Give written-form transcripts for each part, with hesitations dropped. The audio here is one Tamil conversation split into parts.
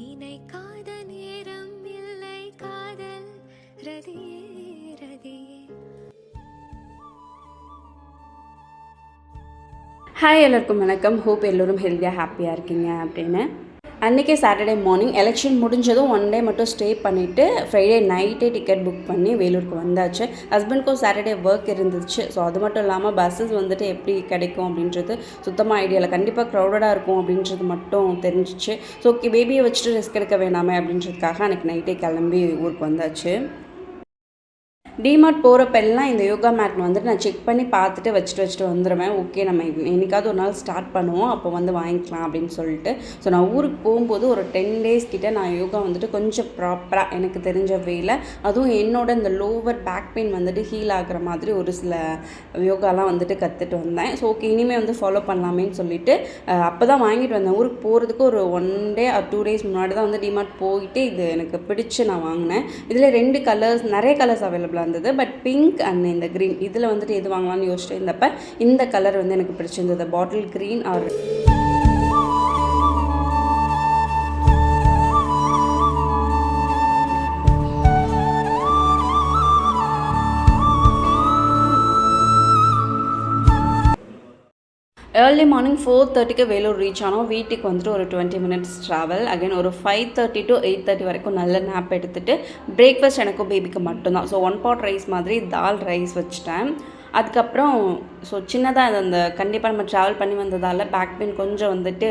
நினைக்காத நேரம் இல்லை காதல் ரதியே ரதியே. ஹாய், எல்லாருக்கும் வணக்கம். ஹோப் எல்லோரும் ஹெல்த்தியாக ஹாப்பியாக இருக்கீங்க அப்படின்னு. அன்றைக்கி சாட்டர்டே மார்னிங் எலெக்ஷன் முடிஞ்சதும் ஒன் டே மட்டும் ஸ்டே பண்ணிவிட்டு ஃப்ரைடே நைட்டே டிக்கெட் புக் பண்ணி வேலூருக்கு வந்தாச்சு. ஹஸ்பண்ட்க்கும் சாட்டர்டே ஒர்க் இருந்துச்சு. ஸோ அது மட்டும் இல்லாமல் பஸ்ஸஸ் வந்துட்டு எப்படி கிடைக்கும் அப்படின்றது சுத்தமாக ஐடியாவில், கண்டிப்பாக க்ரௌடடாக இருக்கும் அப்படின்றது மட்டும் தெரிஞ்சிச்சு. ஸோ ஓகே, பேபியை வச்சுட்டு ரிஸ்க் எடுக்க வேணாமே அப்படின்றதுக்காக அன்றைக்கி நைட்டே கிளம்பி ஊருக்கு வந்தாச்சு. டிமார்ட் போகிறப்பெல்லாம் இந்த யோகா மேட் வந்துட்டு நான் செக் பண்ணி பார்த்துட்டு வச்சுட்டு வந்துடுவேன். ஓகே, நம்ம என்னைக்காவது ஒரு நாள் ஸ்டார்ட் பண்ணுவோம், அப்போ வந்து வாங்கிக்கலாம் அப்படின்னு சொல்லிட்டு. ஸோ நான் ஊருக்கு போகும்போது ஒரு 10 days கிட்டே நான் யோகா வந்துட்டு கொஞ்சம் ப்ராப்பராக எனக்கு தெரிஞ்ச வேலை, அதுவும் என்னோட இந்த லோவர் பேக் பெயின் வந்துட்டு ஹீல் ஆகிற மாதிரி ஒரு சில யோகாலாம் வந்துட்டு கற்றுட்டு வந்தேன். ஸோ ஓகே, இனிமேல் வந்து ஃபாலோ பண்ணலாமேன்னு சொல்லிட்டு அப்போ தான் வாங்கிட்டு வந்தேன். ஊருக்கு போகிறதுக்கு ஒரு 1 day or 2 days முன்னாடி தான் வந்து டிமார்ட் போயிட்டு இது எனக்கு பிடிச்சி நான் வாங்கினேன். இதில் 2 கலர்ஸ், நிறைய கலர்ஸ் அவைலபிளாக இருந்தது. பட் பிங்க் அண்ட் இந்த க்ரீன், இதில் வந்துட்டு எது வாங்கலாம்னு யோசிச்சுட்டு இருந்தப்ப இந்த கலர் வந்து எனக்கு பிடிச்சிருந்தது, bottle green or early morning 4:30க்கு வேலூர் ரீச் ஆனோம். வீட்டுக்கு வந்துட்டு ஒரு 20 minutes ட்ராவல். அகைன் ஒரு 5:30 to 8:30 வரைக்கும் நல்ல நேப் எடுத்துகிட்டு பிரேக்ஃபாஸ்ட் எனக்கும் பேபிக்கு மட்டும்தான். ஸோ 1 pot ரைஸ் மாதிரி தால் ரைஸ் வச்சுட்டேன். அதுக்கப்புறம் ஸோ சின்னதாக அந்த கண்டிப்பாக நம்ம ட்ராவல் பண்ணி வந்ததால் பேக் பெயின் கொஞ்சம் வந்துட்டு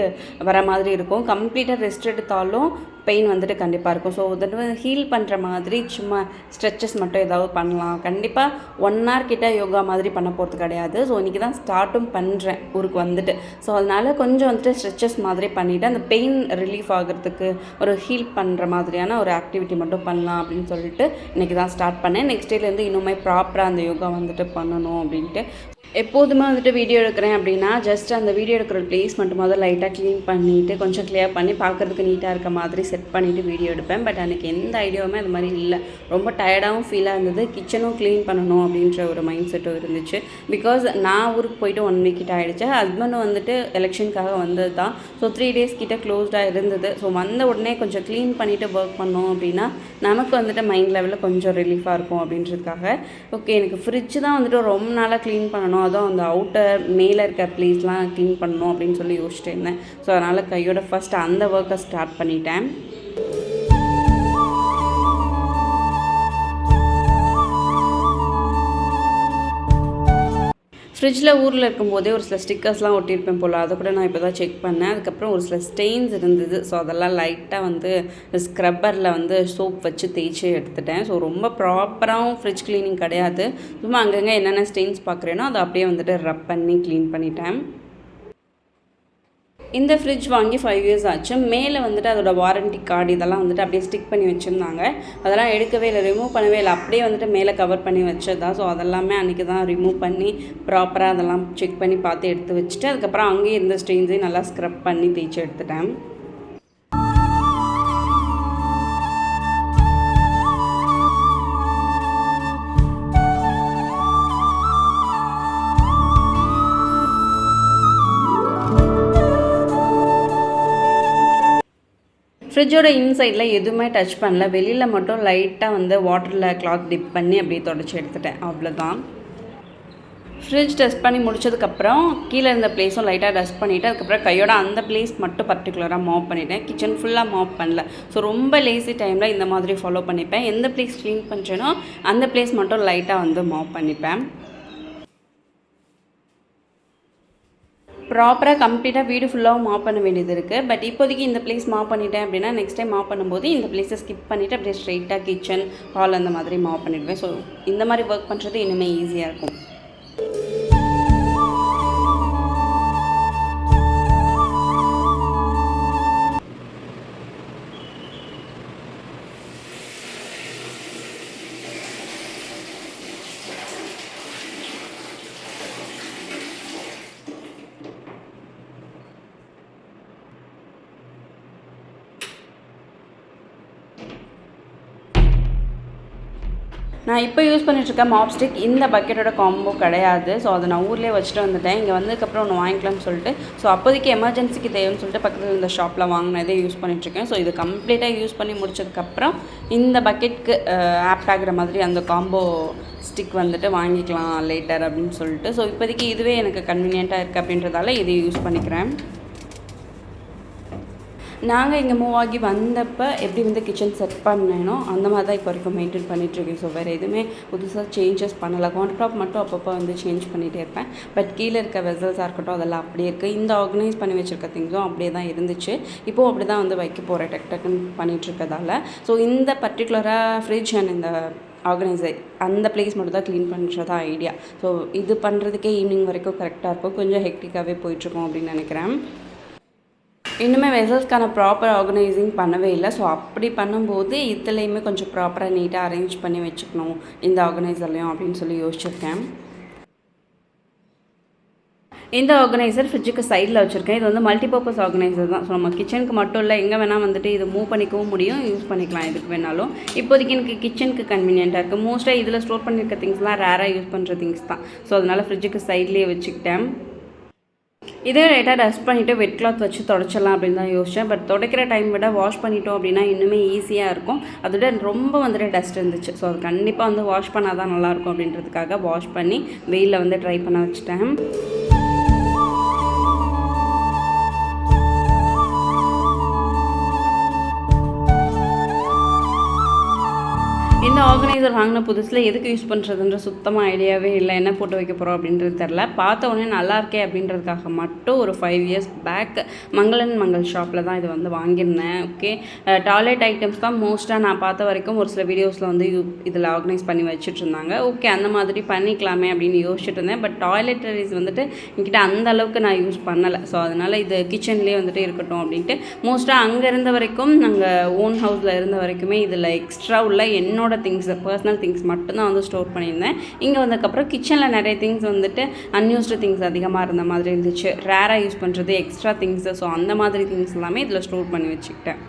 வர மாதிரி இருக்கும். கம்ப்ளீட்டாக ரெஸ்ட் எடுத்தாலும் பெயின் வந்துட்டு கண்டிப்பாக இருக்கும். ஸோ வந்துட்டு ஹீல் பண்ணுற மாதிரி சும்மா ஸ்ட்ரெச்சஸ் மட்டும் ஏதாவது பண்ணலாம். கண்டிப்பாக 1 hour கிட்ட யோகா மாதிரி பண்ண போகிறது கிடையாது. ஸோ இன்றைக்கி தான் ஸ்டார்ட்டும் பண்ணுறேன் ஊருக்கு வந்துட்டு. ஸோ அதனால் கொஞ்சம் வந்துட்டு ஸ்ட்ரெச்சஸ் மாதிரி பண்ணிவிட்டு அந்த பெயின் ரிலீஃப் ஆகிறதுக்கு ஒரு ஹீல் பண்ணுற மாதிரியான ஒரு ஆக்டிவிட்டி மட்டும் பண்ணலாம் அப்படின்னு சொல்லிட்டு இன்றைக்கி தான் ஸ்டார்ட் பண்ணேன். நெக்ஸ்ட் டேலேருந்து இன்னுமே ப்ராப்பராக அந்த யோகா வந்துட்டு பண்ணணும் அப்படின்ட்டு. எப்போதுமே வந்துட்டு வீடியோ எடுக்கிறேன் அப்படின்னா ஜஸ்ட் அந்த வீடியோ எடுக்கிற பிளேஸ் மட்டும் முதல்ல லைட்டாக க்ளீன் பண்ணிவிட்டு கொஞ்சம் கிளியர் பண்ணி பார்க்குறதுக்கு நீட்டாக இருக்க மாதிரி செட் பண்ணிவிட்டு வீடியோ எடுப்பேன். பட் அன்றைக்கி எந்த ஐடியாவுமே அது மாதிரி இல்லை. ரொம்ப டயர்டாகவும் ஃபீலாக இருந்தது. கிச்சனும் க்ளீன் பண்ணணும் அப்படின்ற ஒரு மைண்ட் செட்டும் இருந்துச்சு. பிகாஸ் நான் ஊருக்கு போயிட்டு 1 week கிட்ட ஆகிடுச்சு. ஹஸ்பண்டும் வந்துட்டு எலெக்ஷனுக்காக வந்தது தான். ஸோ 3 days கிட்ட க்ளோஸ்டாக இருந்தது. ஸோ வந்த உடனே கொஞ்சம் க்ளீன் பண்ணிவிட்டு ஒர்க் பண்ணோம் அப்படின்னா நமக்கு வந்துட்டு மைண்ட் லெவலில் கொஞ்சம் ரிலீஃபாக இருக்கும் அப்படின்றதுக்காக. ஓகே, எனக்கு ஃப்ரிட்ஜ் தான் வந்துட்டு ரொம்ப நாளாக க்ளீன் பண்ணணும், அதுவும் அந்த அவுட்டர் மேலே இருக்க ப்ளேஸ்லாம் க்ளீன் பண்ணணும் அப்படின்னு சொல்லி யோசிச்சுட்டு இருந்தேன். ஸோ அதனால் கையோட ஃபஸ்ட் அந்த ஒர்க்கை ஸ்டார்ட் பண்ணிட்டேன். ஃப்ரிட்ஜில் ஊரில் இருக்கும்போதே ஒரு சில ஸ்டிக்கர்ஸ்லாம் ஒட்டியிருப்பேன் போல், அதை கூட நான் இப்போ தான் செக் பண்ணேன். அதுக்கப்புறம் ஒரு சில ஸ்டெயின்ஸ் இருந்தது. ஸோ அதெல்லாம் லைட்டாக வந்து ஸ்க்ரப்பரில் வந்து சோப் வச்சு தேய்ச்சி எடுத்துட்டேன். ஸோ ரொம்ப ப்ராப்பராகவும் ஃப்ரிட்ஜ் க்ளீனிங் கிடையாது. சும்மா அங்கங்கே என்னென்ன ஸ்டெயின்ஸ் பார்க்குறேனோ அதை அப்படியே வந்துட்டு ரப் பண்ணி க்ளீன் பண்ணிட்டேன். இந்த ஃப்ரிட்ஜ் வாங்கி 5 years ஆச்சு. மேலே வந்துட்டு அதோட வாரண்டி கார்டு இதெல்லாம் வந்துட்டு அப்படியே ஸ்டிக் பண்ணி வச்சுருந்தாங்க. அதெல்லாம் எடுக்கவே இல்லை, ரிமூவ் பண்ணவே இல்லை. அப்படியே வந்துட்டு மேலே கவர் பண்ணி வச்சதா. ஸோ அதெல்லாமே அன்றைக்கி தான் ரிமூவ் பண்ணி ப்ராப்பராக அதெல்லாம் செக் பண்ணி பார்த்து எடுத்து வச்சுட்டு அதுக்கப்புறம் அங்கேயே இருந்த ஸ்டெயின்ஸையும் நல்லா ஸ்க்ரப் பண்ணி தேய்ச்சி எடுத்துட்டேன். ஃப்ரிட்ஜோட இன்சைடில் எதுவுமே டச் பண்ணல. வெளியில் மட்டும் லைட்டாக வந்து வாட்டரில் கிளாத் டிப் பண்ணி அப்படியே தொடச்சி எடுத்துட்டேன், அவ்வளோதான். ஃப்ரிட்ஜ் டஸ்ட் பண்ணி முடிச்சதுக்கப்புறம் கீழே இருந்த பிளேஸும் லைட்டாக டஸ்ட் பண்ணிவிட்டு அதுக்கப்புறம் கையோட அந்த பிளேஸ் மட்டும் பர்டிகுலராக மாப் பண்ணிட்டேன். கிச்சன் ஃபுல்லாக மாப் பண்ணல. ஸோ ரொம்ப லேசி டைமில் இந்த மாதிரி ஃபாலோ பண்ணிப்பேன். எந்த பிளேஸ் க்ளீன் பண்ணுறேனோ அந்த பிளேஸ் மட்டும் லைட்டாக வந்து மாப் பண்ணிப்பேன். ப்ராப்பராக கம்ப்ளீட்டாக வீடு ஃபுல்லாகவும் மாப் பண்ண வேண்டியது இருக்குது. பட் இப்போதைக்கு இந்த பிளேஸ் மாப் பண்ணிட்டேன் அப்படின்னா நெக்ஸ்ட் டைம் மாப் பண்ணும்போது இந்த பிளேஸை ஸ்கிப் பண்ணிவிட்டு அப்படியே ஸ்ட்ரெயிட்டாக கிச்சன் ஹால் அந்த மாதிரி மாப் பண்ணிடுவேன். ஸோ இந்த மாதிரி ஒர்க் பண்ணுறது இனிமேல் ஈஸியாக இருக்கும். நான் இப்போ யூஸ் பண்ணிட்டுருக்க மாப் ஸ்டிக் இந்த பக்கெட்டோட காம்போ கிடையாது. ஸோ அதை நான் ஊர்லேயே வச்சுட்டு வந்துட்டேன். இங்கே வந்ததுக்கப்புறம் ஒன்று வாங்கிக்கலாம்னு சொல்லிட்டு, ஸோ அப்போதைக்கு எமர்ஜென்சிக்கு தேவைன்னு சொல்லிட்டு பக்கத்தில் இந்த ஷாப்பில் வாங்கினதே யூஸ் பண்ணிட்டுருக்கேன். ஸோ இது கம்ப்ளீட்டாக யூஸ் பண்ணி முடிச்சதுக்கப்புறம் இந்த பக்கெட்டுக்கு ஆப்ட் ஆகிற மாதிரி அந்த காம்போ ஸ்டிக் வந்துட்டு வாங்கிக்கலாம் லேட்டர் அப்படின்னு சொல்லிட்டு. ஸோ இப்போதைக்கு இதுவே எனக்கு கன்வீனியண்ட்டாக இருக்குது அப்படின்றதால இதை யூஸ் பண்ணிக்கிறேன். நாங்கள் இங்கே மூவ் ஆகி வந்தப்போ எப்படி வந்து கிச்சன் செட் பண்ணேனோ அந்த மாதிரி தான் இப்போ வரைக்கும் மெயின்டைன் பண்ணிகிட்ருக்கேன். ஸோ வேறு எதுவுமே புதுசாக சேஞ்சஸ் பண்ணலை. கவுண்டர் டாப் மட்டும் அப்பப்போ வந்து சேஞ்ச் பண்ணிகிட்டே இருப்பேன். பட் கீழே இருக்க வெசல்ஸாக இருக்கட்டும் அதெல்லாம் அப்படியே இருக்குது. இந்த ஆர்கனைஸ் பண்ணி வச்சுருக்க திங்ஸும் அப்படியே தான் இருந்துச்சு. இப்போது அப்படி தான் வந்து வைக்க போகிறேன் டக்குன்னு பண்ணிகிட்ருக்கதால. ஸோ இந்த பர்டிகுலராக ஃப்ரிட்ஜ் அண்ட் இந்த ஆர்கனைசர் அந்த பிளேஸ் மட்டும் தான் க்ளீன் பண்ணுறதா ஐடியா. ஸோ இது பண்ணுறதுக்கே ஈவினிங் வரைக்கும் கரெக்டாக இருக்கும். கொஞ்சம் ஹெக்டிக்காகவே போயிட்டுருக்கோம் அப்படின்னு நினைக்கிறேன். இன்னுமே வெசல்ஸ்க்கான ப்ராப்பர் ஆர்கனைசிங் பண்ணவே இல்லை. ஸோ அப்படி பண்ணும்போது இதுலேயுமே கொஞ்சம் ப்ராப்பராக நீட்டாக அரேஞ்ச் பண்ணி வச்சுக்கணும் இந்த ஆர்கனைசர்லையும் அப்படின்னு சொல்லி யோசிச்சிருக்கேன். இந்த ஆர்கனைசர் ஃப்ரிட்ஜுக்கு சைடில் வச்சுருக்கேன். இது வந்து மல்டிபர்பஸ் ஆர்கனைசர் தான். ஸோ நம்ம கிச்சனுக்கு மட்டும் இல்லை, எங்கே வேணால் வந்துட்டு இது மூவ் பண்ணிக்கவும் முடியும், யூஸ் பண்ணிக்கலாம் எதுக்கு வேணாலும். இப்போதைக்கு எனக்கு கிச்சனுக்கு கன்வீனியண்ட்டாக இருக்குது. மோஸ்ட்டாக இதில் ஸ்டோர் பண்ணியிருக்க திங்ஸ்லாம் ரேராக யூஸ் பண்ணுற திங்ஸ் தான். ஸோ அதனால் ஃப்ரிட்ஜுக்கு சைட்லேயே வச்சுக்கிட்டேன். இதே லைட்டாக டஸ்ட் பண்ணிவிட்டு வெட் கிளாத் வச்சு தொடச்சிடலாம் அப்படின்னு தான் யோசித்தேன். பட் துடைக்கிற டைம் விட வாஷ் பண்ணிட்டோம் அப்படின்னா இன்னுமே ஈஸியாக இருக்கும். அதோட ரொம்ப வந்துட்டு டஸ்ட் இருந்துச்சு. ஸோ அது கண்டிப்பாக வந்து வாஷ் பண்ணால் தான் நல்லாயிருக்கும் அப்படின்றதுக்காக வாஷ் பண்ணி வெயிலில் வந்து ட்ரை பண்ண வச்சுட்டேன். இந்த ஆர்கனைசர் வாங்கின புதுசில் எதுக்கு யூஸ் பண்ணுறதுன்ற சுத்தமாக ஐடியாவே இல்லை. என்ன போட்டு வைக்க போகிறோம் அப்படின்றது தெரில. பார்த்த உடனே நல்லா இருக்கே அப்படின்றதுக்காக மட்டும் ஒரு 5 years பேக் மங்கள் ஷாப்பில் தான் இது வந்து வாங்கியிருந்தேன். ஓகே, டாய்லெட் ஐட்டம்ஸ் தான் மோஸ்ட்டாக நான் பார்த்த வரைக்கும் ஒரு சில வீடியோஸில் வந்து இதில் ஆர்கனைஸ் பண்ணி வச்சுட்டு இருந்தாங்க. ஓகே, அந்த மாதிரி பண்ணிக்கலாமே அப்படின்னு யோசிச்சுட்டு இருந்தேன். பட் டாய்லெட்டரிஸ் வந்துட்டு என்கிட்ட அந்த அளவுக்கு நான் யூஸ் பண்ணலை. ஸோ அதனால் இது கிச்சன்லேயே வந்துட்டு இருக்கட்டும் அப்படின்ட்டு மோஸ்ட்டாக அங்கே இருந்த வரைக்கும் நாங்கள் ஓன் ஹவுஸில் இருந்த வரைக்குமே இதில் எக்ஸ்ட்ரா உள்ள என்னோட திங்ஸ் பர்சனல் திங்ஸ் மட்டும்தான் வந்து ஸ்டோர் பண்ணியிருந்தேன். இங்கே வந்ததுக்கப்புறம் கிச்சனில் நிறைய திங்ஸ் வந்துட்டு அன்யூஸ்டு திங்ஸ் அதிகமாக இருந்த மாதிரி இருந்துச்சு. ரேராக யூஸ் பண்ணுறது எக்ஸ்ட்ரா திங்ஸு. ஸோ அந்த மாதிரி திங்ஸ் எல்லாமே இதில் ஸ்டோர் பண்ணி வச்சுக்கிட்டேன்.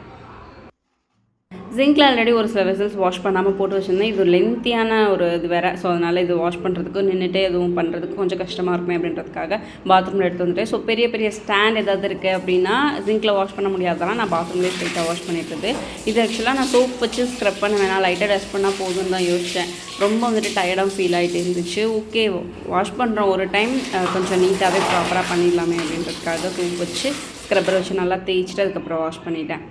ஜிங்கில் ஆல்ரெடி ஒரு சில வெசல்ஸ் வாஷ் பண்ணாமல் போட்டு வச்சுருந்தேன். இது லென்த்தியான ஒரு இது வேறு. ஸோ அதனால் இது வாஷ் பண்ணுறதுக்கு நின்றுட்டே எதுவும் பண்ணுறதுக்கு கொஞ்சம் கஷ்டமாக இருக்குமே அப்படின்றதுக்காக பாத்ரூமில் எடுத்து வந்துட்டேன். ஸோ பெரிய பெரிய ஸ்டாண்ட் ஏதாவது இருக்குது அப்படின்னா ஜிங்கில் வாஷ் பண்ண முடியாதெல்லாம் நான் பாத்ரூம்லேயே ஸ்ட்ரைட்டாக வாஷ் பண்ணிட்டுருது. இது ஆக்சுவலாக நான் சோப் வச்சு ஸ்க்ரப் பண்ண வேணாம், லைட்டாக டஸ்ட் பண்ணால் போதும்னு தான் யோசித்தேன். ரொம்ப வந்துட்டு டயர்டாக ஃபீல் ஆகிட்டு இருந்துச்சு. ஓகே, வாஷ் பண்ணுறோம் ஒரு டைம் கொஞ்சம் நீட்டாகவே ப்ராப்பராக பண்ணிடலாமே அப்படின்றதுக்காக சோப் வச்சு ஸ்க்ரப்பர் வச்சு நல்லா தேய்ச்சிட்டு அதுக்கப்புறம் வாஷ் பண்ணிட்டேன்.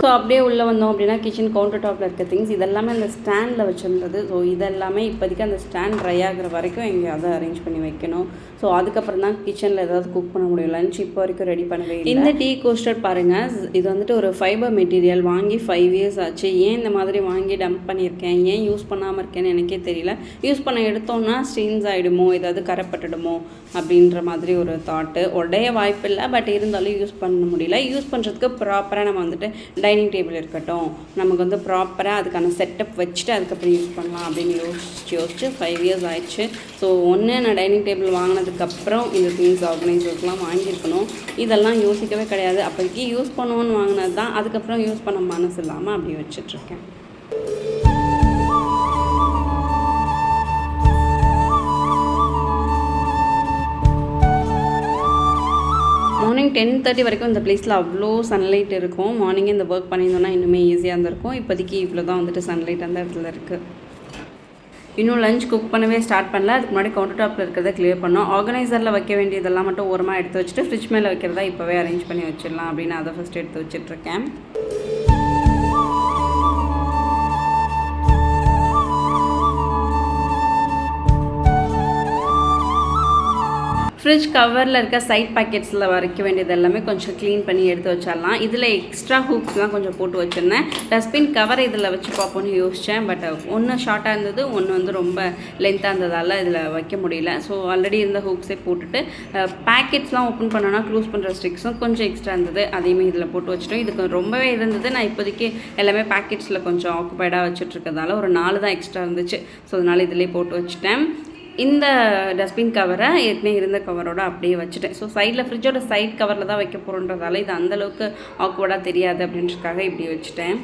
ஸோ அப்படியே உள்ளே வந்தோம் அப்படின்னா கிச்சன் கவுண்டர் டாப்பில் இருக்க திங்ஸ் இதெல்லாமே அந்த ஸ்டாண்டில் வச்சுருந்தது. ஸோ இதெல்லாமே இப்போதைக்கு அந்த ஸ்டாண்ட் ட்ரை ஆகிற வரைக்கும் எங்கேயாவது அரேஞ்ச் பண்ணி வைக்கணும். ஸோ அதுக்கப்புறம் தான் கிச்சனில் ஏதாவது குக் பண்ண முடியும். லஞ்ச் இப்போ வரைக்கும் ரெடி பண்ணவே இல்லை. இந்த டீ கோஸ்டர் பாருங்கள், இது வந்துட்டு ஒரு ஃபைபர் மெட்டீரியல் வாங்கி 5 years ஆச்சு. ஏன் இந்த மாதிரி வாங்கி டம்ப் பண்ணியிருக்கேன், ஏன் யூஸ் பண்ணாமல் இருக்கேன்னு எனக்கே தெரியல. யூஸ் பண்ண எடுத்தோன்னா ஸ்ட்ரெயின்ஸ் ஆகிடுமோ, ஏதாவது கரைப்பட்டுடுமோ அப்படின்ற மாதிரி ஒரு தாட்டு. உடைய வாய்ப்பு இல்லை, பட் இருந்தாலும் யூஸ் பண்ண முடியல. யூஸ் பண்ணுறதுக்கு ப்ராப்பராக நம்ம வந்துட்டு டைனிங் டேபிள் இருக்கட்டும், நமக்கு வந்து ப்ராப்பராக அதுக்கான செட்டப் வச்சுட்டு அதுக்கப்புறம் யூஸ் பண்ணலாம் அப்படின்னு யோசிச்சு 5 years ஆயிடுச்சு. ஸோ ஒன்று நான் டைனிங் டேபிள் வாங்கினதுக்கப்புறம் இந்த திங்ஸ் ஆர்கனைசர்ஸ்லாம் வாங்கியிருக்கணும். இதெல்லாம் யோசிக்கவே கிடையாது. அப்போதைக்கு யூஸ் பண்ணுவோன்னு வாங்கினது தான். அதுக்கப்புறம் யூஸ் பண்ண மனசு இல்லாமல் அப்படி வச்சிட்ருக்கேன். மார்னிங் 10:30 வரைக்கும் இந்த பிளேஸில் அவ்வளோ சன்லைட் இருக்கும். மார்னிங்கே இந்த ஒர்க் பண்ணியிருந்தோன்னா இன்னுமே ஈஸியாக இருந்திருக்கும். இப்போதைக்கு இவ்வளோ தான் வந்துட்டு சன்லைட் அந்த இடத்துல இருக்குது. இன்னும் லஞ்ச் குக் பண்ணவே ஸ்டார்ட் பண்ணல. அதுக்கு முன்னாடி கவுண்டர் டாப்பில் இருக்கிறத கிளியர் பண்ணோம். ஆர்கனைசரில் வைக்க வேண்டியதெல்லாம் மட்டும் ஓரமாக எடுத்து வச்சுட்டு ஃப்ரிட்ஜ் மேலே வைக்கிறதா இப்போவே அரேஞ்ச் பண்ணி வச்சிடலாம் அப்படின்னு அதை ஃபஸ்ட் எடுத்து வச்சிட்ருக்கேன். ஃப்ரிட்ஜ் கவரில் இருக்க சைட் பாக்கெட்ஸில் வைக்க வேண்டியது எல்லாமே கொஞ்சம் க்ளீன் பண்ணி எடுத்து வச்சிடலாம். இதில் எக்ஸ்ட்ரா ஹூக்ஸ்லாம் கொஞ்சம் போட்டு வச்சுருந்தேன். டஸ்ட்பின் கவரை இதில் வச்சு பார்ப்போன்னு யோசித்தேன். பட் ஒன்று ஷார்ட்டாக இருந்தது, ஒன்று வந்து ரொம்ப லென்த்தாக இருந்ததால் இதில் வைக்க முடியல. ஸோ ஆல்ரெடி இருந்த ஹூக்ஸே போட்டுட்டு பேக்கெட்ஸ்லாம் ஓப்பன் பண்ணோன்னா க்ளோஸ் பண்ணுற ஸ்டிக்ஸும் கொஞ்சம் எக்ஸ்ட்ரா இருந்தது, அதையுமே இதில் போட்டு வச்சுட்டோம். இதுக்கு ரொம்பவே இருந்தது. நான் இப்போதைக்கு எல்லாமே பேக்கெட்ஸில் கொஞ்சம் ஆக்குபைடாக வச்சுட்ருக்கிறதால ஒரு 4 தான் எக்ஸ்ட்ரா இருந்துச்சு. ஸோ அதனால் இதிலே போட்டு வச்சுட்டேன். இந்த டஸ்ட்பின் கவரை ஏற்கனவே இருந்த கவரோட அப்படியே வச்சுட்டேன். ஸோ சைடில் ஃப்ரிட்ஜோட சைட் கவரில் தான் வைக்க போகிறோன்றதால இது அந்தளவுக்கு ஆக்வர்டாக தெரியாது அப்படின்றதுக்காக இப்படி வச்சுட்டேன்.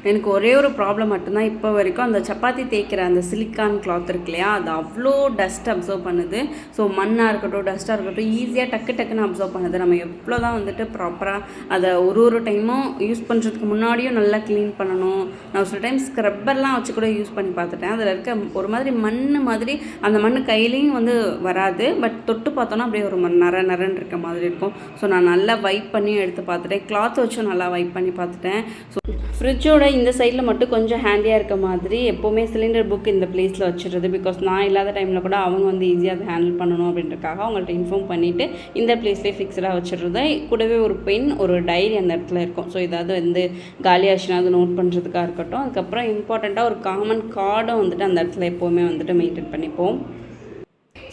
எனக்கு ஒரே ஒரு ப்ராப்ளம் மட்டும்தான் இப்போ வரைக்கும், அந்த சப்பாத்தி தேய்க்கிற அந்த சிலிக்கான் கிளாத் இருக்கு இல்லையா, அது அவ்வளோ டஸ்ட் அப்சர்வ் பண்ணுது. ஸோ மண்ணாக இருக்கட்டும், டஸ்ட்டாக இருக்கட்டும், ஈஸியாக டக்குன்னு அப்சர்வ் பண்ணுது. நம்ம எவ்வளோ தான் வந்துட்டு ப்ராப்பராக அதை ஒரு டைமும் யூஸ் பண்ணுறதுக்கு முன்னாடியும் நல்லா க்ளீன் பண்ணணும். நான் சில டைம் ஸ்க்ரப்பர்லாம் வச்சு கூட யூஸ் பண்ணி பார்த்துட்டேன். அதில் இருக்க ஒரு மாதிரி மண் மாதிரி அந்த மண் கையிலையும் வந்து வராது. பட் தொட்டு பார்த்தோன்னா அப்படியே ஒரு நரன்னு இருக்க மாதிரி இருக்கும். ஸோ நான் நல்லா வைப் பண்ணி எடுத்து பார்த்துட்டேன். கிளாத் வச்சும் நல்லா வைப் பண்ணி பார்த்துட்டேன். ஸோ ஃப்ரிட்ஜோட இந்த சைடில் மட்டும் கொஞ்சம் ஹேண்டியாக இருக்க மாதிரி எப்போவுமே சிலிண்டர் புக் இந்த பிளேஸில் வச்சுருது. பிகாஸ் நான் இல்லாத டைமில் கூட அவங்க வந்து ஈஸியாக அதை ஹேண்டில் பண்ணணும் அப்படின்றக்காக அவங்கள்ட்ட இன்ஃபார்ம் பண்ணிவிட்டு இந்த பிளேஸ்லேயே ஃபிக்ஸ்டாக வச்சுருது. கூடவே ஒரு பென், ஒரு டைரி அந்த இடத்துல இருக்கும். ஸோ ஏதாவது வந்து காலியாச்சுன்னா அது நோட் பண்ணுறதுக்காக இருக்கட்டும். அதுக்கப்புறம் இம்பார்ட்டண்ட்டாக ஒரு காமன் கார்டும் வந்துட்டு அந்த இடத்துல எப்போவுமே வந்துட்டு மெயின்டைன் பண்ணிப்போம்.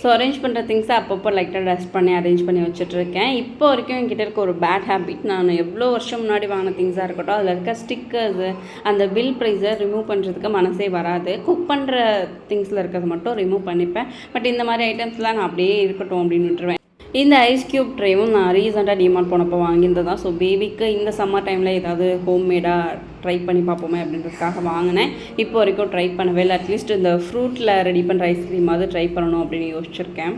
ஸோ அரேஞ்ச் பண்ணுற திங்ஸை அப்பப்போ லைட்டாக டஸ்ட் பண்ணி அரேஞ்ச் பண்ணி வச்சுட்ருக்கேன். இப்போ வரைக்கும் என்கிட்ட இருக்க ஒரு பேட் ஹேபிட், நான் எவ்வளோ வருஷம் முன்னாடி வாங்கின திங்ஸாக இருக்கட்டும், அதில் இருக்க ஸ்டிக்கர்ஸு, அந்த பில் ப்ரைஸை ரிமூவ் பண்ணுறதுக்கு மனசே வராது. குக் பண்ணுற திங்ஸில் இருக்கிறது மட்டும் ரிமூவ் பண்ணிப்பேன். பட் இந்த மாதிரி ஐட்டம்ஸ்லாம் நான் அப்படியே இருக்கட்டும் அப்படின்னு விட்டுருவேன். இந்த ஐஸ் க்யூப் ட்ரேவும் நான் ரீசெண்டாக டிமார்ட் போனப்போ வாங்கியிருந்தது தான். ஸோ பேபிக்கு இந்த சம்மர் டைமில் ஏதாவது ஹோம்மேடாக ட்ரை பண்ணி பார்ப்போமே அப்படின்றதுக்காக வாங்கினேன். இப்போ வரைக்கும் ட்ரை பண்ணவே இல்லை. அட்லீஸ்ட் இந்த ஃப்ரூட்டில் ரெடி பண்ணுற ஐஸ்கிரீமாவது ட்ரை பண்ணணும் அப்படின்னு யோசிச்சிருக்கேன்.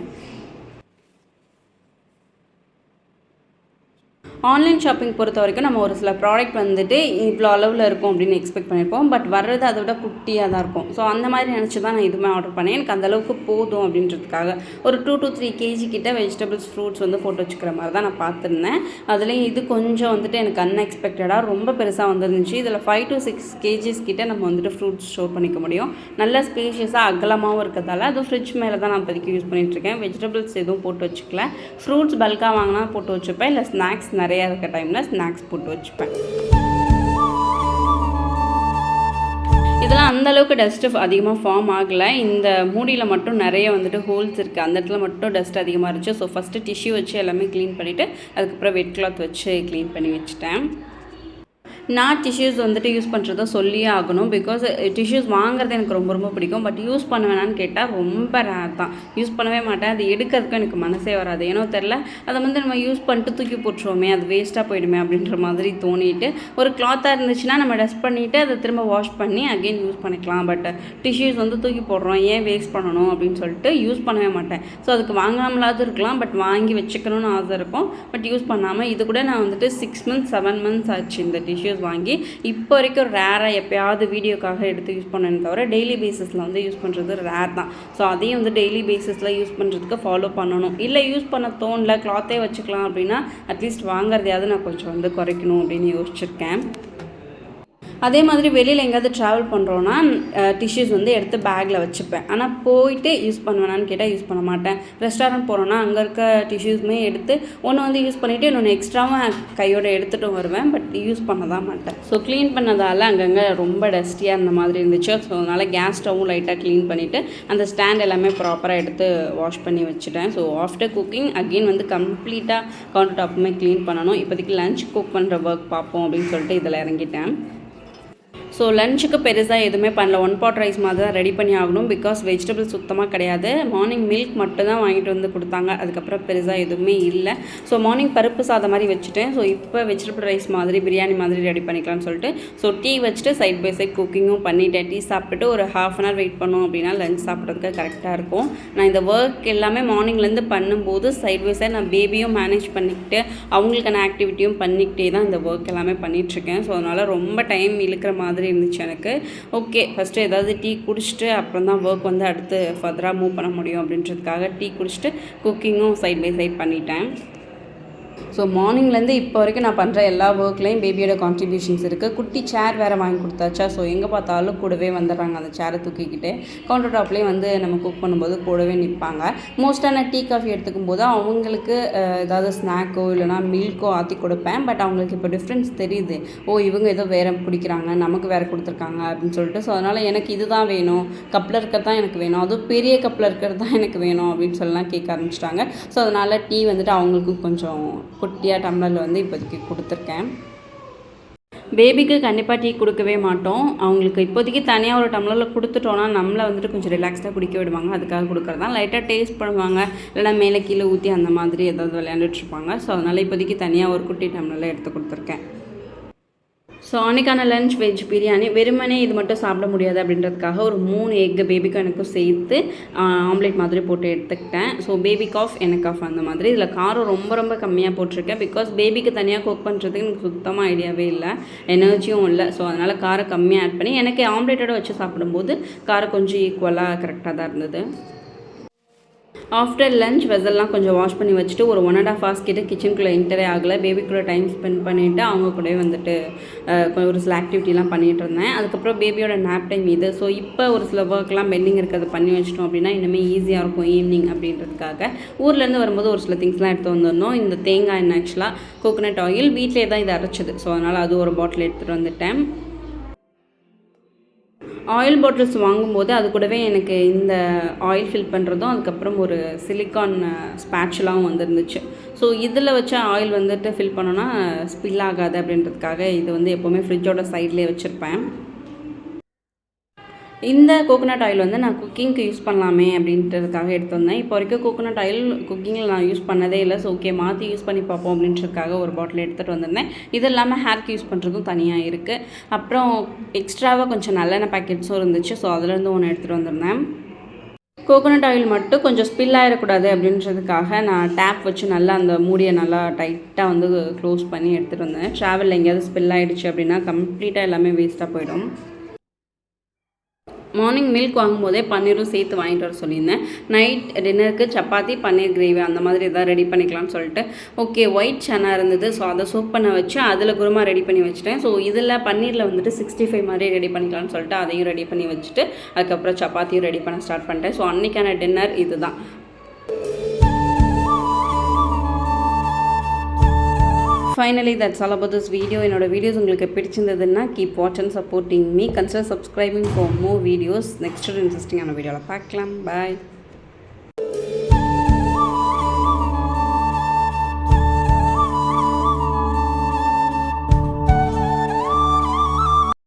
ஆன்லைன் ஷாப்பிங் பொறுத்த வரைக்கும் நம்ம ஒரு சில ப்ராடக்ட் வந்துட்டு இவ்வளோ அளவில் இருக்கும் அப்படின்னு எக்ஸ்பெக்ட் பண்ணியிருப்போம். பட் வர்றது அதை விட குட்டியாக தான் இருக்கும். ஸோ அந்த மாதிரி நினச்சி தான் நான் இதுவுமே ஆர்டர் பண்ணேன். எனக்கு அந்தளவுக்கு போதும் அப்படின்றதுக்காக ஒரு 2 to 3 kg கிட்ட வெஜிடபிள்ஸ், ஃப்ரூட்ஸ் வந்து போட்டு வச்சுக்கிற மாதிரி தான் நான் பார்த்துருந்தேன். அதுலேயும் இது கொஞ்சம் வந்துட்டு எனக்கு அன்எக்ஸ்பெக்டடாக ரொம்ப பெருசாக வந்துருந்துச்சு. இதில் 5 to 6 kgs கிட்ட நம்ம வந்துட்டு ஃப்ரூட்ஸ் ஸ்டோர் பண்ணிக்க முடியும். நல்ல ஸ்பேஷியஸாக அகலமாகவும் இருக்கிறதால அது ஃப்ரிட்ஜ் மேலே தான் நான் இப்போதைக்கு யூஸ் பண்ணிகிட்ருக்கேன். வெஜிடபிள்ஸ் எதுவும் போட்டு வச்சுக்கல. ஃப்ரூட்ஸ் பல்காக வாங்கினா போட்டு வச்சுப்பேன். இல்லை ஸ்நாக்ஸ் நிறையா இருக்க டைமில் ஸ்நாக்ஸ் போட்டு வச்சுப்பேன். இதெல்லாம் அந்தளவுக்கு டஸ்ட்டு அதிகமாக ஃபார்ம் ஆகலை. இந்த மூடியில் மட்டும் நிறைய வந்துட்டு ஹோல்ஸ் இருக்குது. அந்த இடத்துல மட்டும் டஸ்ட் அதிகமாக இருந்துச்சு. ஸோ ஃபஸ்ட்டு டிஷ்யூ வச்சு எல்லாமே க்ளீன் பண்ணிவிட்டு அதுக்கப்புறம் வெட் கிளாத் வச்சு க்ளீன் பண்ணி வச்சுட்டேன். நான் டிஷ்யூஸ் வந்துட்டு யூஸ் பண்ணுறத சொல்லியே ஆகணும். பிகாஸ் டிஷ்யூஸ் வாங்குறது எனக்கு ரொம்ப பிடிக்கும். பட் யூஸ் பண்ணுவேனான்னு கேட்டால் ரொம்ப ரேர் தான். யூஸ் பண்ணவே மாட்டேன். அது எடுக்கிறதுக்கும் எனக்கு மனசே வராது. ஏன்னோ தெரில, அதை வந்து நம்ம யூஸ் பண்ணிட்டு தூக்கி போட்டுருவோமே, அது வேஸ்ட்டாக போயிடுமே அப்படின்ற மாதிரி தோணிட்டு, ஒரு கிளாத்தாக இருந்துச்சுன்னா நம்ம டஸ்ட் பண்ணிவிட்டு அதை திரும்ப வாஷ் பண்ணி அகெயின் யூஸ் பண்ணிக்கலாம். பட் டிஷ்யூஸ் வந்து தூக்கி போடுறோம், ஏன் வேஸ்ட் பண்ணணும் அப்படின்னு சொல்லிட்டு யூஸ் பண்ணவே மாட்டேன். ஸோ அதுக்கு வாங்காமலாவது இருக்கலாம், பட் வாங்கி வச்சுக்கணும்னு ஆசை இருக்கும். பட் யூஸ் பண்ணாமல் இது கூட நான் வந்துட்டு 6 months 7 months ஆச்சு இந்த டிஷ்யூஸ் வாங்கி. இப்போ வரைக்கும் ரேராக எப்போயாவது வீடியோக்காக எடுத்து யூஸ் பண்ணேன்னு தவிர டெய்லி பேசிஸில் வந்து யூஸ் பண்ணுறது ரேர் தான். ஸோ அதையும் வந்து டெய்லி பேசிஸில் யூஸ் பண்ணுறதுக்கு ஃபாலோ பண்ணணும். இல்லை யூஸ் பண்ண தோணல, கிளாத்தே வச்சுக்கலாம் அப்படின்னா அட்லீஸ்ட் வாங்குறதையாவது நான் கொஞ்சம் வந்து குறைக்கணும் அப்படின்னு யோசிச்சிருக்கேன். அதே மாதிரி வெளியில் எங்கேயாவது ட்ராவல் பண்ணுறோன்னா டிஷ்யூஸ் வந்து எடுத்து பேக்கில் வச்சுப்பேன். ஆனால் போயிட்டு யூஸ் பண்ணுவேனான்னு கேட்டால் யூஸ் பண்ண மாட்டேன். ரெஸ்டாரண்ட் போகிறோன்னா அங்கே இருக்க டிஷ்யூஸுமே எடுத்து ஒன்று வந்து யூஸ் பண்ணிவிட்டு இன்னொன்று எக்ஸ்ட்ராவும் கையோடு எடுத்துகிட்டு வருவேன். பட் யூஸ் பண்ண தான் மாட்டேன். ஸோ க்ளீன் பண்ணதால் அங்கங்கே ரொம்ப டஸ்டியாக இருந்த மாதிரி இருந்துச்சு. ஸோ அதனால் கேஸ் ஸ்டவ்வும் லைட்டாக க்ளீன் பண்ணிவிட்டு அந்த ஸ்டாண்ட் எல்லாமே ப்ராப்பராக எடுத்து வாஷ் பண்ணி வச்சுட்டேன். ஸோ ஆஃப்டர் குக்கிங் அகெயின் வந்து கம்ப்ளீட்டாக கவுண்டர் டாப்புமே க்ளீன் பண்ணணும். இப்போதைக்கு லஞ்ச் குக் பண்ணுற ஒர்க் பார்ப்போம் அப்படின்னு சொல்லிட்டு இதில் இறங்கிட்டேன். ஸோ லஞ்சுக்கு பெருசாக எதுவுமே பண்ணல. 1 pot ரைஸ் மாதிரி தான் ரெடி பண்ணி ஆகணும். பிகாஸ் வெஜிடபிள்ஸ் சுத்தமாக கிடையாது. மார்னிங் மில்க் மட்டும் தான் வாங்கிட்டு வந்து கொடுத்தாங்க. அதுக்கப்புறம் பெருசாக எதுவுமே இல்லை. ஸோ மார்னிங் பருப்பு சாதம் மாதிரி வச்சுட்டேன். ஸோ இப்போ வெஜிடபிள் ரைஸ் மாதிரி பிரியாணி மாதிரி ரெடி பண்ணிக்கலாம்னு சொல்லிட்டு ஸோ டீ வச்சுட்டு சைட் பை சைட் குக்கிங்கும் பண்ணிட்டேன். டீ சாப்பிட்டுட்டு ஒரு 1/2 hour வெயிட் பண்ணோம் அப்படின்னா லஞ்ச் சாப்பிட்றதுக்கு கரெக்டாக இருக்கும். நான் இந்த ஒர்க் எல்லாமே மார்னிங்லேருந்து பண்ணும்போது சைட் பை சைட் நான் பேபியும் மேனேஜ் பண்ணிக்கிட்டு அவங்களுக்கான ஆக்டிவிட்டியும் பண்ணிக்கிட்டே தான் இந்த ஒர்க் எல்லாமே பண்ணிகிட்ருக்கேன். ஸோ அதனால் ரொம்ப டைம் இழுக்கிற மாதிரி இருந்துச்சு எனக்கு. ஓகே, ஃபஸ்ட்டு ஏதாவது டீ குடிச்சிட்டு அப்புறம் தான் ஒர்க் வந்து அடுத்து ஃபர்தராக மூவ் பண்ண முடியும் அப்படின்றதுக்காக டீ குடிச்சிட்டு குக்கிங்கும் சைட் பை சைட் பண்ணிட்டேன். ஸோ மார்னிங்லேருந்து இப்போ வரைக்கும் நான் பண்ணுற எல்லா ஒர்க்லேயும் பேபியோட கான்ட்ரிபியூஷன்ஸ் இருக்குது. குட்டி சேர் வேறு வாங்கி கொடுத்தாச்சா, ஸோ எங்கே பார்த்தாலும் கூடவே வந்துடுறாங்க அந்த சேரை தூக்கிக்கிட்டு. கவுண்டர் டாப்லேயும் வந்து நம்ம குக் பண்ணும்போது கூடவே நிற்பாங்க. மோஸ்ட்டாக நான் டீ காஃபி எடுத்துக்கும் போது அவங்களுக்கு ஏதாவது ஸ்நாக்கோ இல்லைனா மில்க்கோ ஆற்றி கொடுப்பேன். பட் அவங்களுக்கு இப்போ டிஃப்ரென்ஸ் தெரியுது. இவங்க ஏதோ வேறு குடிக்கிறாங்க, நமக்கு வேறு கொடுத்துருக்காங்க அப்படின்னு சொல்லிட்டு. ஸோ அதனால் எனக்கு இது தான் வேணும், கப்பில் இருக்கிறது தான் எனக்கு வேணும், அதுவும் பெரிய கப்பில் இருக்கிறது தான் எனக்கு வேணும் அப்படின்னு சொல்லலாம் கேட்க ஆரம்பிச்சிட்டாங்க. ஸோ அதனால் டீ வந்துட்டு அவங்களுக்கும் கொஞ்சம் குட்டியாக டம்ளரில் வந்து இப்போதைக்கு கொடுத்துருக்கேன். பேபிக்கு கண்டிப்பாக டீ கொடுக்கவே மாட்டோம். அவங்களுக்கு இப்போதைக்கு தனியாக ஒரு டம்ளரில் கொடுத்துட்டோன்னா நம்மளை வந்துட்டு கொஞ்சம் ரிலாக்ஸ்டாக குடிக்க விடுவாங்க. அதுக்காக கொடுக்குறது தான். லைட்டாக டேஸ்ட் பண்ணுவாங்க, இல்லைனா மேலே கீழே ஊற்றி அந்த மாதிரி ஏதாவது விளையாண்டுட்ருப்பாங்க. ஸோ அதனால் இப்போதைக்கு தனியாக ஒரு குட்டி டம்ளரில் எடுத்து கொடுத்துருக்கேன். ஸோ அன்றைக்கான லஞ்ச் வெஜ் பிரியாணி. வெறுமனே இது மட்டும் சாப்பிட முடியாது அப்படின்றதுக்காக ஒரு 3 எக்கு பேபிக்கும் எனக்கும் சேர்த்து ஆம்லேட் மாதிரி போட்டு எடுத்துக்கிட்டேன். ஸோ பேபிக்கு ஆஃப் எனக்கு ஆஃப் அந்த மாதிரி. இதில் காரம் ரொம்ப ரொம்ப கம்மியாக போட்டிருக்கேன். பிகாஸ் பேபிக்கு தனியாக குக் பண்ணுறதுக்கு எனக்கு சுத்தமாக ஐடியாவே இல்லை, எனர்ஜியும் இல்லை. ஸோ அதனால் காரம் கம்மியாக ஆட் பண்ணி எனக்கு ஆம்லேட்டோட வச்சு சாப்பிடும்போது காரம் கொஞ்சம் ஈக்குவலாக கரெக்டாக தான் இருந்தது. ஆஃப்டர் லஞ்ச் வெசல்லாம் கொஞ்சம் வாஷ் பண்ணி வச்சுட்டு ஒரு 1.5 hours கிட்ட கிச்சனுக்குள்ளே என்டரே ஆகலை. பேபி கூட டைம் ஸ்பெண்ட் பண்ணிவிட்டு அவங்க கூட வந்துட்டு ஒரு சில ஆக்டிவிட்டிலாம் பண்ணிகிட்டு இருந்தேன். அதுக்கப்புறம் பேபியோட நேப் டைம் இது. ஸோ இப்போ ஒரு சில ஒர்க்லாம் பெண்டிங் இருக்கிறத பண்ணி வச்சிட்டோம் அப்படின்னா இனிமேல் ஈஸியாக இருக்கும் ஈவினிங் அப்படின்றதுக்காக. ஊர்லேருந்து வரும்போது ஒரு சில திங்ஸ்லாம் எடுத்து வந்திருந்தோம். இந்த தேங்காய் எண்ணெய், ஆக்சுவலாக கோகோனட் ஆயில் வீட்டிலே தான் இதை அரைச்சது. ஸோ அதனால் அது ஒரு பாட்டில் எடுத்துகிட்டு வந்துட்டேன். ஆயில் பாட்டில்ஸ் வாங்கும்போது அது கூடவே எனக்கு இந்த ஆயில் ஃபில் பண்ணுறதும் அதுக்கப்புறம் ஒரு சிலிக்கான் ஸ்பேட்சுலாவும் வந்துருந்துச்சு. ஸோ இதில் வச்ச ஆயில் வந்துட்டு ஃபில் பண்ணோன்னா ஸ்பில் ஆகாது அப்படின்றதுக்காக இது வந்து எப்போவுமே ஃப்ரிட்ஜோட சைட்லேயே வச்சுருப்பேன். இந்த கோகோனட் ஆயில் வந்து நான் குக்கிங்க்கு யூஸ் பண்ணலாமே அப்படின்றதுக்காக எடுத்து வந்தேன். இப்போ வரைக்கும் கோகோனட் ஆயில் குக்கிங்கில் நான் யூஸ் பண்ணதே இல்லை. ஸோ ஓகே, மாற்றி யூஸ் பண்ணி பார்ப்போம் அப்படின்றதுக்காக ஒரு பாட்டில் எடுத்துகிட்டு வந்திருந்தேன். இது இல்லாமல் ஹேர்க்கு யூஸ் பண்ணுறதும் தனியாக இருக்குது. அப்புறம் எக்ஸ்ட்ராவாக கொஞ்சம் நல்லெண்ணெய் பேக்கெட்ஸும் இருந்துச்சு. ஸோ அதுலேருந்து ஒன்று எடுத்துகிட்டு வந்திருந்தேன். கோகோனட் ஆயில் மட்டும் கொஞ்சம் ஸ்பில் ஆகிடக்கூடாது அப்படின்றதுக்காக நான் டேப் வச்சு நல்லா அந்த மூடியை நல்லா டைட்டாக வந்து க்ளோஸ் பண்ணி எடுத்துகிட்டு வந்தேன். ட்ராவலில் எங்கேயாவது ஸ்பில் ஆகிடுச்சு அப்படின்னா கம்ப்ளீட்டாக எல்லாமே வேஸ்ட்டாக போயிடும். மார்னிங் மில்க் வாங்கும்போதே பன்னீரும் சேர்த்து வாங்கிட்டு வர சொல்லியிருந்தேன். நைட் டின்னருக்கு சப்பாத்தி பன்னீர் கிரேவி அந்த மாதிரி எதாவது ரெடி பண்ணிக்கலாம்னு சொல்லிட்டு ஓகே, ஒயிட் சன்னா இருந்தது. ஸோ அதை சோப் பண்ண வச்சு அதில் குருமா ரெடி பண்ணி வச்சுட்டேன். ஸோ இதில் பன்னீரில் வந்துட்டு 65 மாதிரி ரெடி பண்ணிக்கலாம்னு சொல்லிட்டு அதையும் ரெடி பண்ணி வச்சுட்டு அதுக்கப்புறம் சப்பாத்தியும் ரெடி பண்ண ஸ்டார்ட் பண்ணிட்டேன். ஸோ அன்றைக்கான டின்னர் இது தான். Finally, that's all about this video. என்னோட வீடியோஸ் உங்களுக்கு பிடிச்சிருந்ததுன்னா keep watching, supporting me. Consider subscribing for more videos. Next interesting ஆன வீடியோவில் பார்க்கலாம். Bye.